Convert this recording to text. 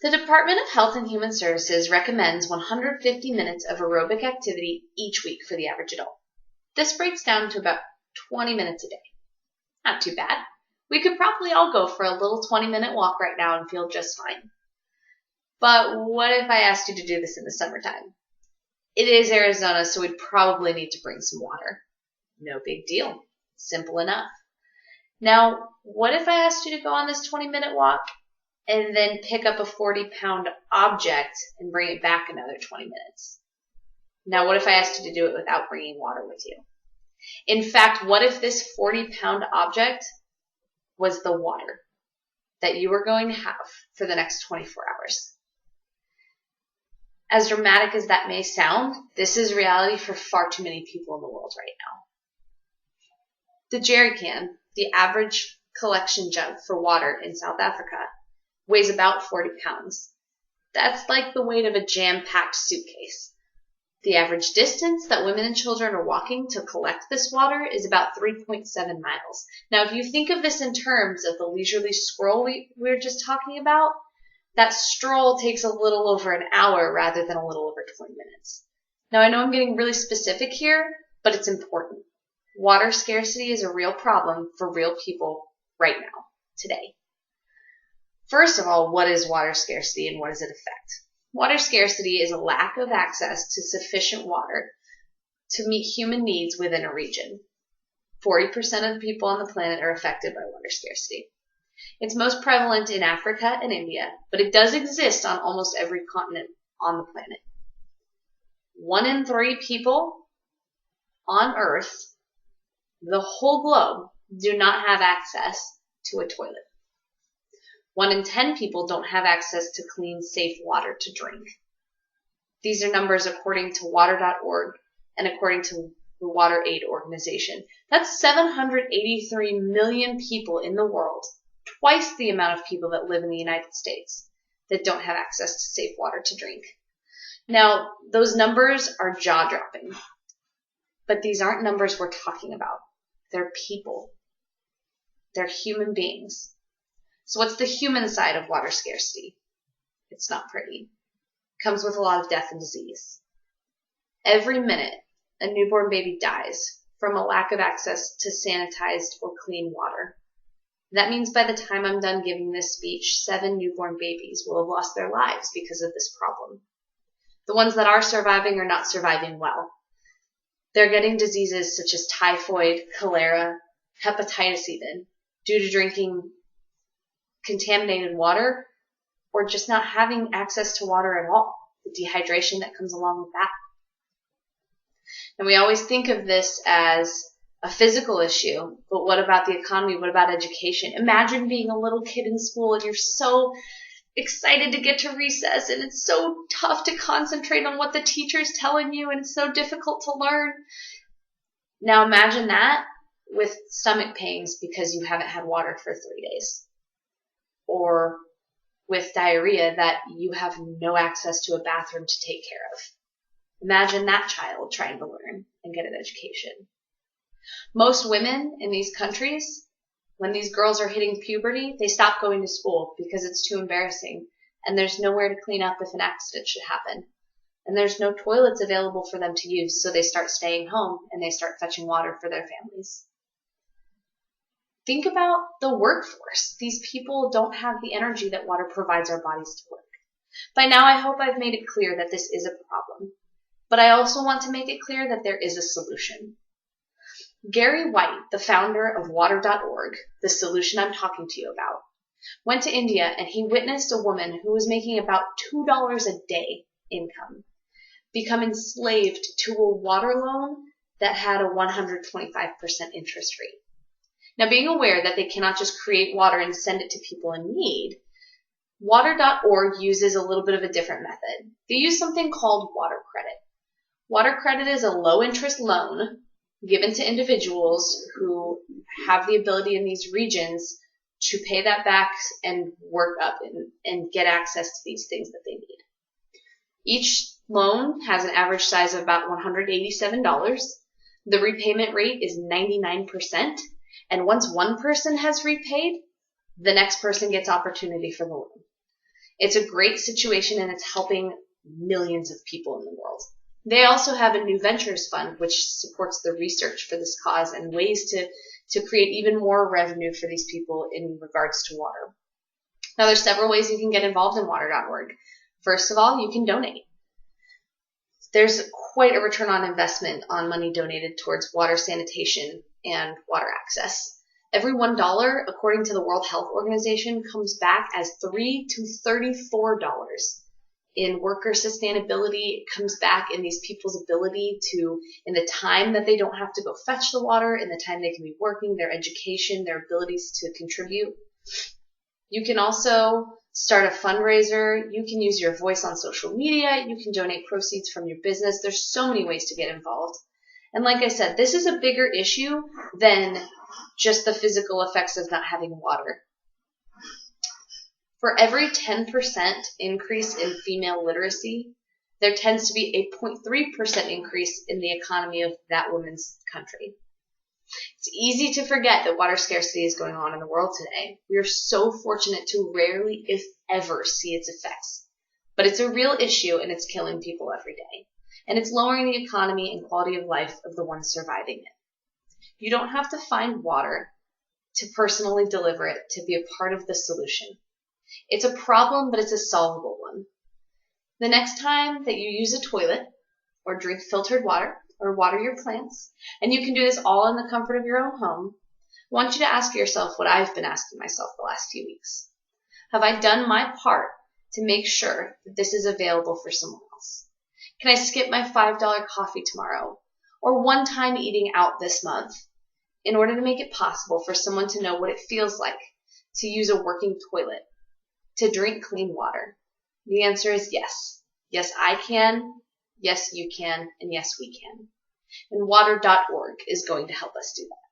The Department of Health and Human Services recommends 150 minutes of aerobic activity each week for the average adult. This breaks down to about 20 minutes a day. Not too bad. We could probably all go for a little 20-minute walk right now and feel just fine. But what if I asked you to do this in the summertime? It is Arizona, so we'd probably need to bring some water. No big deal. Simple enough. Now, what if I asked you to go on this 20-minute walk and then pick up a 40-pound object and bring it back another 20 minutes? Now, what if I asked you to do it without bringing water with you? In fact, what if this 40-pound object was the water that you were going to have for the next 24 hours? As dramatic as that may sound, this is reality for far too many people in the world right now. The jerry can, the average collection jug for water in South Africa, weighs about 40 pounds. That's like the weight of a jam-packed suitcase. The average distance that women and children are walking to collect this water is about 3.7 miles. Now, if you think of this in terms of the leisurely stroll we were just talking about, that stroll takes a little over an hour rather than a little over 20 minutes. Now, I know I'm getting really specific here, but it's important. Water scarcity is a real problem for real people right now, today. First of all, what is water scarcity and what does it affect? Water scarcity is a lack of access to sufficient water to meet human needs within a region. 40% of the people on the planet are affected by water scarcity. It's most prevalent in Africa and India, but it does exist on almost every continent on the planet. 1 in 3 people on Earth, the whole globe, do not have access to a toilet. 1 in 10 people don't have access to clean, safe water to drink. These are numbers according to water.org and according to the Water Aid Organization. That's 783 million people in the world, twice the amount of people that live in the United States, that don't have access to safe water to drink. Now, those numbers are jaw-dropping, but these aren't numbers we're talking about. They're people. They're human beings. So what's the human side of water scarcity? It's not pretty. It comes with a lot of death and disease. Every minute, a newborn baby dies from a lack of access to sanitized or clean water. That means by the time I'm done giving this speech, 7 newborn babies will have lost their lives because of this problem. The ones that are surviving are not surviving well. They're getting diseases such as typhoid, cholera, hepatitis even, due to drinking contaminated water or just not having access to water at all, the dehydration that comes along with that. And we always think of this as a physical issue, but what about the economy? What about education? Imagine being a little kid in school and you're so excited to get to recess and it's so tough to concentrate on what the teacher's telling you and it's so difficult to learn. Now imagine that with stomach pains because you haven't had water for 3 days. Or with diarrhea that you have no access to a bathroom to take care of. Imagine that child trying to learn and get an education. Most women in these countries, when these girls are hitting puberty, they stop going to school because it's too embarrassing and there's nowhere to clean up if an accident should happen. And there's no toilets available for them to use, so they start staying home and they start fetching water for their families. Think about the workforce. These people don't have the energy that water provides our bodies to work. By now, I hope I've made it clear that this is a problem. But I also want to make it clear that there is a solution. Gary White, the founder of water.org, the solution I'm talking to you about, went to India and he witnessed a woman who was making about $2 a day income become enslaved to a water loan that had a 125% interest rate. Now, being aware that they cannot just create water and send it to people in need, water.org uses a little bit of a different method. They use something called water credit. Water credit is a low-interest loan given to individuals who have the ability in these regions to pay that back and work up and get access to these things that they need. Each loan has an average size of about $187. The repayment rate is 99%. And once one person has repaid, the next person gets opportunity for the loan. It's a great situation, and it's helping millions of people in the world. They also have a new ventures fund, which supports the research for this cause and ways to create even more revenue for these people in regards to water. Now, there's several ways you can get involved in water.org. First of all, you can donate. There's quite a return on investment on money donated towards water sanitation and water access. Every $1, according to the World Health Organization, comes back as $3 to $34. In worker sustainability, it comes back in these people's ability to, in the time that they don't have to go fetch the water, in the time they can be working, their education, their abilities to contribute. You can also start a fundraiser. You can use your voice on social media. You can donate proceeds from your business. There's so many ways to get involved. And like I said, this is a bigger issue than just the physical effects of not having water. For every 10% increase in female literacy, there tends to be a 0.3% increase in the economy of that woman's country. It's easy to forget that water scarcity is going on in the world today. We are so fortunate to rarely, if ever, see its effects. But it's a real issue, and it's killing people every day. And it's lowering the economy and quality of life of the ones surviving it. You don't have to find water to personally deliver it to be a part of the solution. It's a problem, but it's a solvable one. The next time that you use a toilet or drink filtered water or water your plants, and you can do this all in the comfort of your own home, I want you to ask yourself what I've been asking myself the last few weeks. Have I done my part to make sure that this is available for someone else? Can I skip my $5 coffee tomorrow or one-time eating out this month in order to make it possible for someone to know what it feels like to use a working toilet, to drink clean water? The answer is yes. Yes, I can. Yes, you can. And yes, we can. And water.org is going to help us do that.